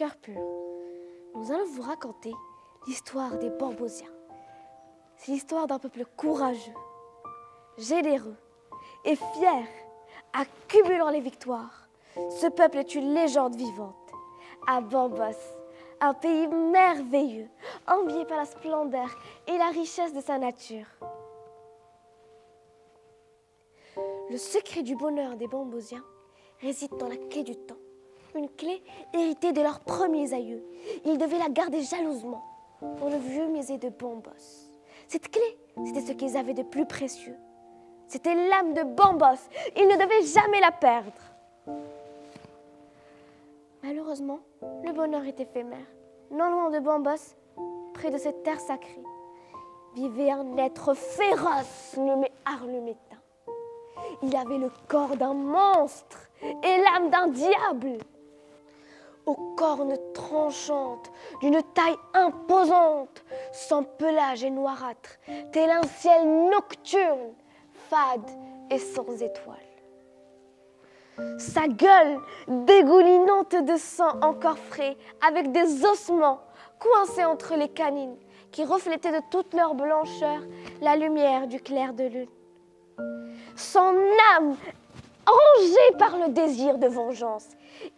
Cœur pur, nous allons vous raconter l'histoire des Bambosiens. C'est l'histoire d'un peuple courageux, généreux et fier, accumulant les victoires. Ce peuple est une légende vivante. À Bambos, un pays merveilleux, envié par la splendeur et la richesse de sa nature. Le secret du bonheur des Bambosiens réside dans la clé du temps. Une clé héritée de leurs premiers aïeux. Ils devaient la garder jalousement dans le vieux musée de Bambos. Cette clé, c'était ce qu'ils avaient de plus précieux. C'était l'âme de Bambos. Ils ne devaient jamais la perdre. Malheureusement, le bonheur est éphémère. Non loin de Bambos, près de cette terre sacrée, vivait un être féroce nommé Arlumétain. Il avait le corps d'un monstre et l'âme d'un diable. Aux cornes tranchantes, d'une taille imposante, sans pelage et noirâtre, tel un ciel nocturne, fade et sans étoiles. Sa gueule dégoulinante de sang encore frais, avec des ossements coincés entre les canines, qui reflétaient de toute leur blancheur la lumière du clair de lune. Son âme, rongée par le désir de vengeance,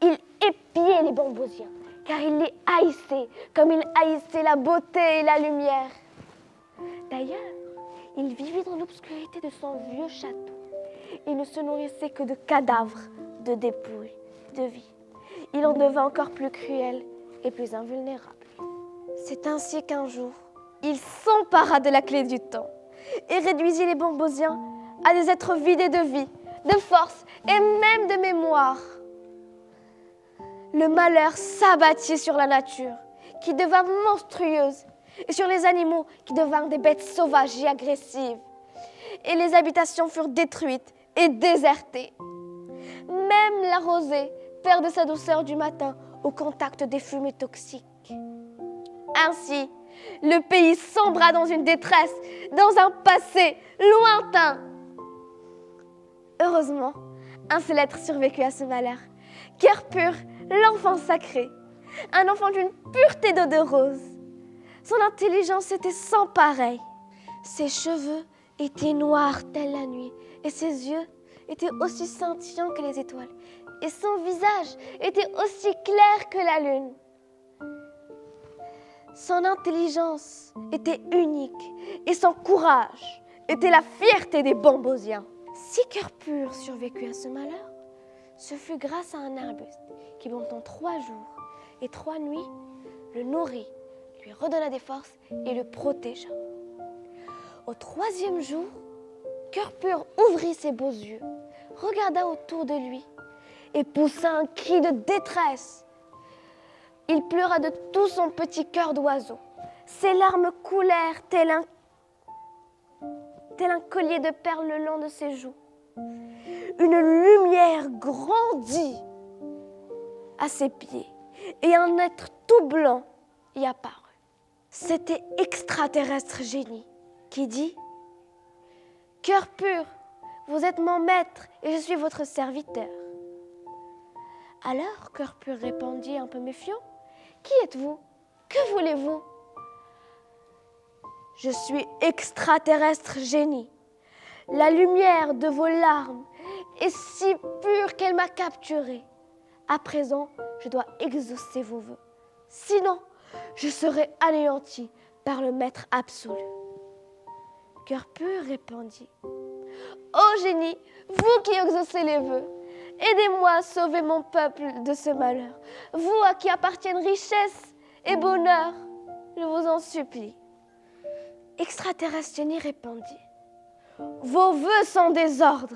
il épiait les Bambosiens, car il les haïssait comme il haïssait la beauté et la lumière. D'ailleurs, il vivait dans l'obscurité de son vieux château. Il ne se nourrissait que de cadavres, de dépouilles, de vie. Il en devint encore plus cruel et plus invulnérable. C'est ainsi qu'un jour, il s'empara de la clé du temps et réduisit les Bambosiens à des êtres vidés de vie, de force et même de mémoire. Le malheur s'abattit sur la nature, qui devint monstrueuse, et sur les animaux, qui devinrent des bêtes sauvages et agressives. Et les habitations furent détruites et désertées. Même la rosée perd de sa douceur du matin au contact des fumées toxiques. Ainsi, le pays sombra dans une détresse, dans un passé lointain. Heureusement, un seul être survécut à ce malheur. Cœur pur, l'enfant sacré, un enfant d'une pureté d'eau de rose. Son intelligence était sans pareil. Ses cheveux étaient noirs telle la nuit, et ses yeux étaient aussi scintillants que les étoiles, et son visage était aussi clair que la lune. Son intelligence était unique, et son courage était la fierté des Bambosiens. Si Cœur pur survécut à ce malheur, ce fut grâce à un arbuste qui, pendant 3 jours et 3 nuits, le nourrit, lui redonna des forces et le protégea. Au 3e jour, Cœur pur ouvrit ses beaux yeux, regarda autour de lui et poussa un cri de détresse. Il pleura de tout son petit cœur d'oiseau. Ses larmes coulèrent tel un collier de perles le long de ses joues. Une lumière grandit à ses pieds et un être tout blanc y apparut. C'était Extraterrestre Génie qui dit « Cœur pur, vous êtes mon maître et je suis votre serviteur. » Alors Cœur pur répondit un peu méfiant « Qui êtes-vous? Que voulez-vous » ? « Je suis Extraterrestre Génie. La lumière de vos larmes est si pure qu'elle m'a capturé. À présent, je dois exaucer vos vœux. Sinon, je serai anéanti par le Maître absolu. » Cœur pur répondit « Ô génie, vous qui exaucez les vœux, aidez-moi à sauver mon peuple de ce malheur. Vous à qui appartiennent richesse et bonheur, je vous en supplie. » Extraterrestre Génie répondit « Vos vœux sont des ordres.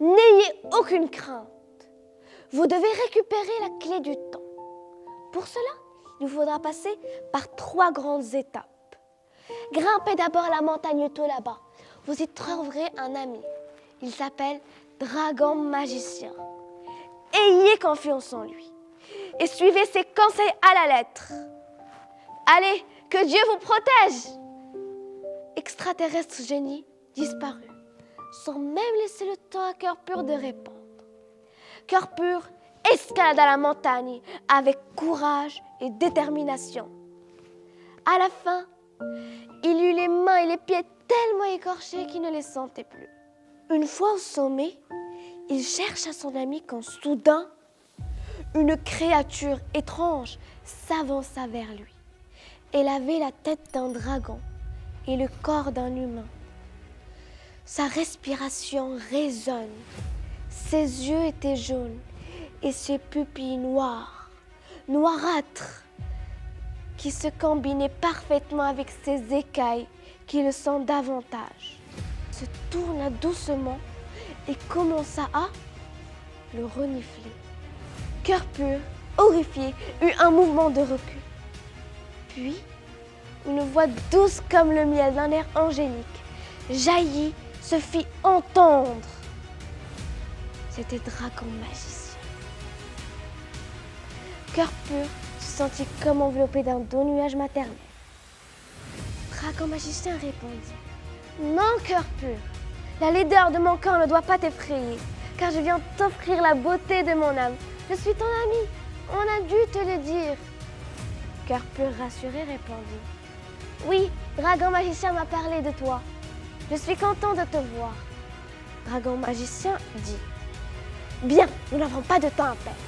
N'ayez aucune crainte. Vous devez récupérer la clé du temps. Pour cela, il vous faudra passer par 3 grandes étapes. Grimpez d'abord la montagne tout là-bas. Vous y trouverez un ami. Il s'appelle Dragon Magicien. Ayez confiance en lui et suivez ses conseils à la lettre. Allez, que Dieu vous protège !» Extraterrestre Génie disparut, sans même laisser le temps à Cœur pur de répondre. Cœur pur escalada la montagne avec courage et détermination. À la fin, il eut les mains et les pieds tellement écorchés qu'il ne les sentait plus. Une fois au sommet, il chercha son ami quand soudain, une créature étrange s'avança vers lui. Elle avait la tête d'un dragon et le corps d'un humain. Sa respiration résonne, ses yeux étaient jaunes et ses pupilles noires, noirâtres, qui se combinaient parfaitement avec ses écailles qui le sentent davantage. Il se tourna doucement et commença à le renifler. Cœur pur, horrifié, eut un mouvement de recul. Puis, une voix douce comme le miel d'un air angélique jaillit, se fit entendre. C'était Dragon Magicien. Cœur pur se sentit comme enveloppé d'un doux nuage maternel. Dragon Magicien répondit: Non, Cœur pur, la laideur de mon corps ne doit pas t'effrayer, car je viens t'offrir la beauté de mon âme. Je suis ton ami, on a dû te le dire. Cœur pur rassuré répondit: Oui, Dragon Magicien m'a parlé de toi. Je suis content de te voir. Dragon Magicien dit: Bien, nous n'avons pas de temps à perdre.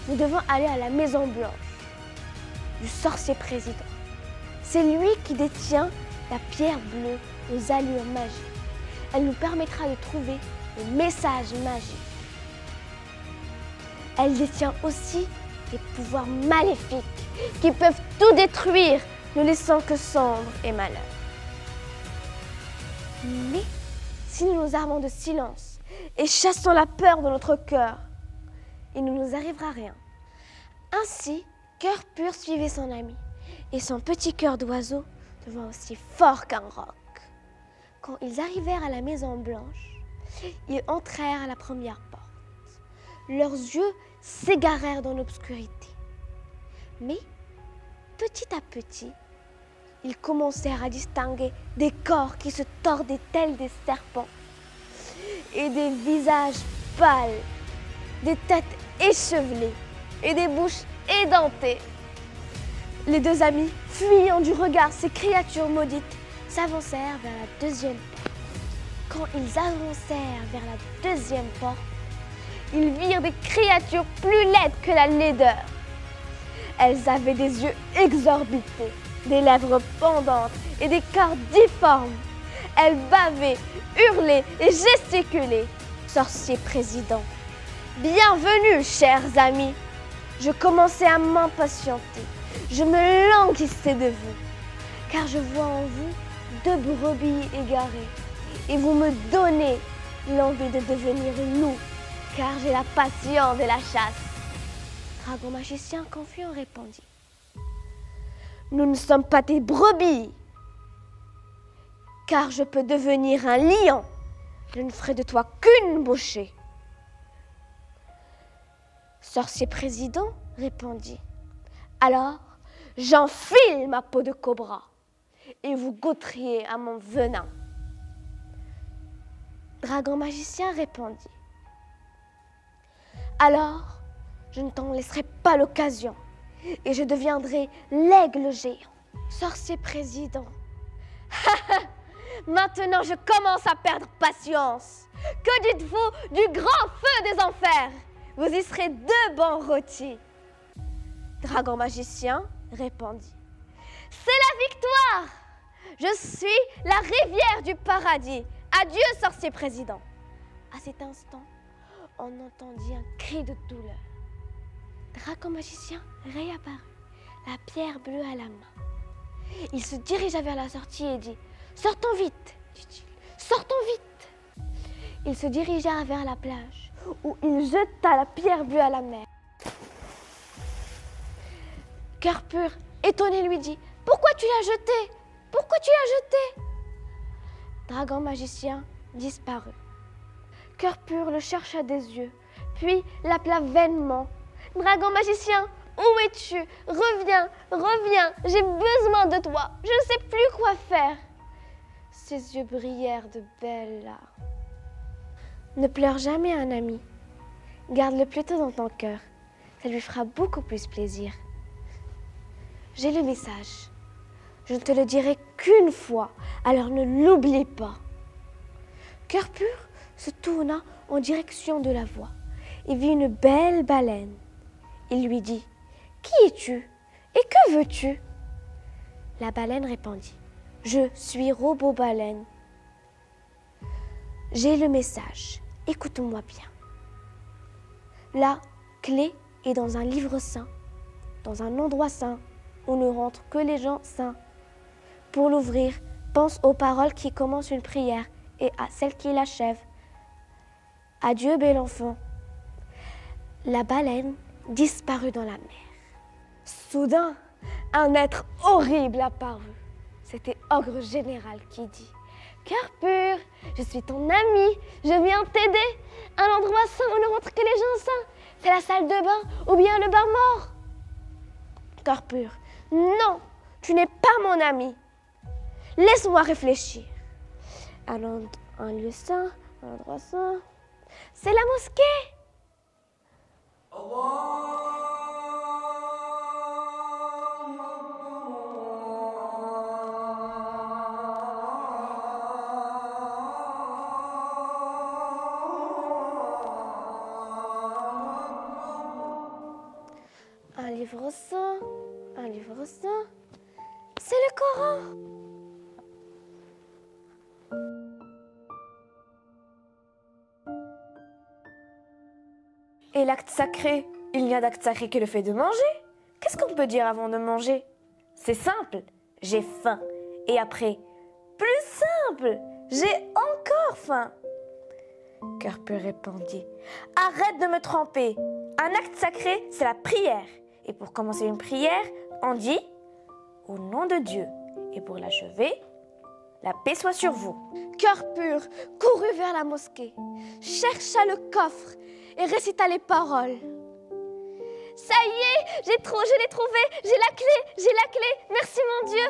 Nous devons aller à la Maison Blanche du sorcier président. C'est lui qui détient la pierre bleue aux allures magiques. Elle nous permettra de trouver le message magique. Elle détient aussi des pouvoirs maléfiques qui peuvent tout détruire, ne laissant que cendres et malheur. Mais si nous nous armons de silence et chassons la peur de notre cœur, il ne nous arrivera rien. Ainsi, Cœur pur suivait son ami, et son petit cœur d'oiseau devint aussi fort qu'un roc. Quand ils arrivèrent à la Maison Blanche, ils entrèrent à la première porte. Leurs yeux s'égarèrent dans l'obscurité. Mais, petit à petit, ils commencèrent à distinguer des corps qui se tordaient tels des serpents et des visages pâles, des têtes échevelées et des bouches édentées. Les deux amis, fuyant du regard ces créatures maudites, s'avancèrent vers la deuxième porte. Quand ils avancèrent vers la deuxième porte, ils virent des créatures plus laides que la laideur. Elles avaient des yeux exorbités, des lèvres pendantes et des corps difformes. Elles bavaient, hurlaient et gesticulaient. Sorcier président, bienvenue, chers amis. Je commençais à m'impatienter. Je me languissais de vous, car je vois en vous deux brebis égarées. Et vous me donnez l'envie de devenir loup, car j'ai la passion de la chasse. Dragon Magicien confiant répondit: Nous ne sommes pas des brebis, car je peux devenir un lion. Je ne ferai de toi qu'une bouchée. Sorcier président répondit: Alors, j'enfile ma peau de cobra et vous goûteriez à mon venin. Dragon Magicien répondit: Alors, je ne t'en laisserai pas l'occasion et je deviendrai l'aigle géant. Sorcier président, maintenant je commence à perdre patience. Que dites-vous du grand feu des enfers? Vous y serez deux bons rôtis. Dragon Magicien répondit: C'est la victoire! Je suis la rivière du paradis. Adieu, sorcier président. À cet instant, on entendit un cri de douleur. Dragon Magicien réapparut, la pierre bleue à la main. Il se dirigea vers la sortie et dit: Sortons vite, dit-il, sortons vite. Il se dirigea vers la plage où il jeta la pierre bleue à la mer. Cœur pur, étonné, lui dit: Pourquoi tu l'as jetée? Pourquoi tu l'as jetée? Dragon Magicien disparut. Cœur pur le chercha des yeux, puis l'appela vainement: Dragon Magicien, où es-tu? Reviens, reviens, j'ai besoin de toi, je ne sais plus quoi faire. Ses yeux brillèrent de belles larmes. Ne pleure jamais un ami, garde-le plutôt dans ton cœur. Ça lui fera beaucoup plus plaisir. J'ai le message. Je ne te le dirai qu'une fois, alors ne l'oublie pas. Cœur pur se tourna en direction de la voix et vit une belle baleine. Il lui dit « Qui es-tu et que veux-tu » La baleine répondit « Je suis Robot-Baleine. J'ai le message, écoute-moi bien. La clé est dans un livre saint, dans un endroit saint où ne rentrent que les gens saints. Pour l'ouvrir, pense aux paroles qui commencent une prière et à celles qui l'achèvent. Adieu, bel enfant. » La baleine disparut dans la mer. Soudain, un être horrible apparut. C'était Ogre Général qui dit « Cœur pur, je suis ton ami, je viens t'aider. Un endroit saint où ne rentrent que les gens saints. C'est la salle de bain ou bien le bar mort. » Cœur pur, non, tu n'es pas mon ami. Laisse-moi réfléchir. Un lieu saint, un endroit saint, c'est la mosquée. Un livre saint, c'est le Coran. Et l'acte sacré, il n'y a d'acte sacré que le fait de manger. Qu'est-ce qu'on peut dire avant de manger? C'est simple, j'ai faim. Et après, plus simple, j'ai encore faim. Cœur pur répondit, arrête de me tromper. Un acte sacré, c'est la prière. Et pour commencer une prière, on dit « Au nom de Dieu ». Et pour l'achever, « La paix soit sur vous ». Cœur pur courut vers la mosquée, chercha le coffre et récita les paroles. « Ça y est, je l'ai trouvé, j'ai la clé, merci mon Dieu !»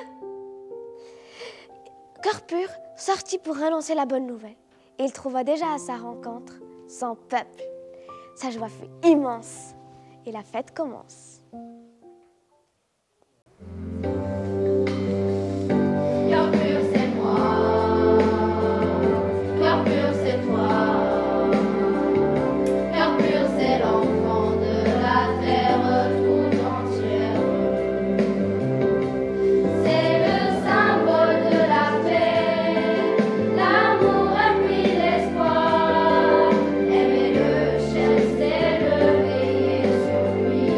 Cœur pur sortit pour annoncer la bonne nouvelle. Et il trouva déjà à sa rencontre son peuple. Sa joie fut immense et la fête commence. Cœur pur, c'est moi. Cœur pur, c'est toi. Cœur pur, c'est l'enfant de la terre tout entière. C'est le symbole de la paix, l'amour et puis l'espoir. Aimer le ciel, c'est le veiller sur lui.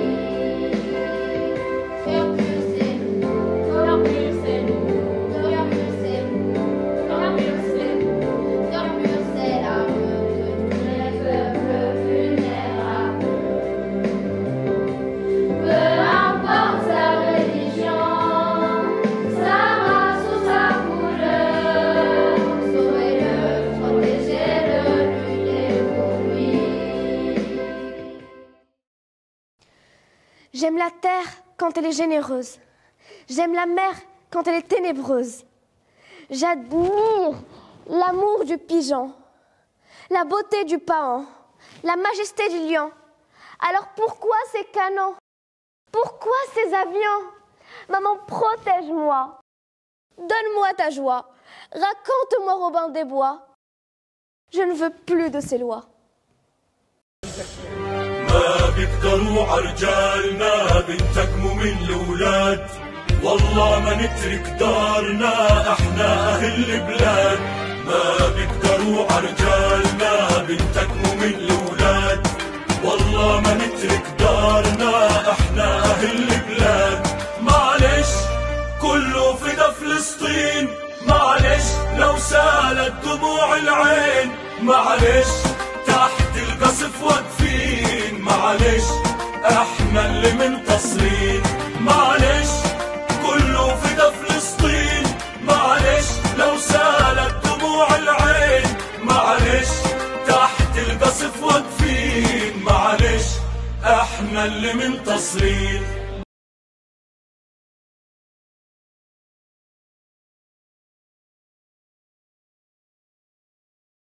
Cœur pur, c'est nous. Cœur pur, c'est nous. Cœur pur, c'est nous. Cœur pur, c'est nous. Cœur pur, c'est l'âme de tous les peuples vulnérables. Peu importe sa religion, sa race ou sa couleur, sauvez-le, protégez-le, luttez pour lui. J'aime la terre quand elle est généreuse. J'aime la mer quand elle est ténébreuse. J'admire l'amour du pigeon, la beauté du paon, la majesté du lion. Alors pourquoi ces canons? Pourquoi ces avions? Maman, protège-moi. Donne-moi ta joie. Raconte-moi Robin des Bois. Je ne veux plus de ces lois. ما بيقدروا عرجالنا بنتقموا من الولاد والله ما نترك دارنا احنا اهل البلاد ما بيقدروا عرجالنا بنتقموا من الولاد والله ما نترك دارنا احنا اهل البلاد معلش كله فدا فلسطين معلش لو سالت دموع العين معلش تحت القصف واقفين معلش احنا اللي منتصرين معلش كله فدا فلسطين معلش لو سالت دموع العين معلش تحت القصف واقفين معلش احنا اللي منتصرين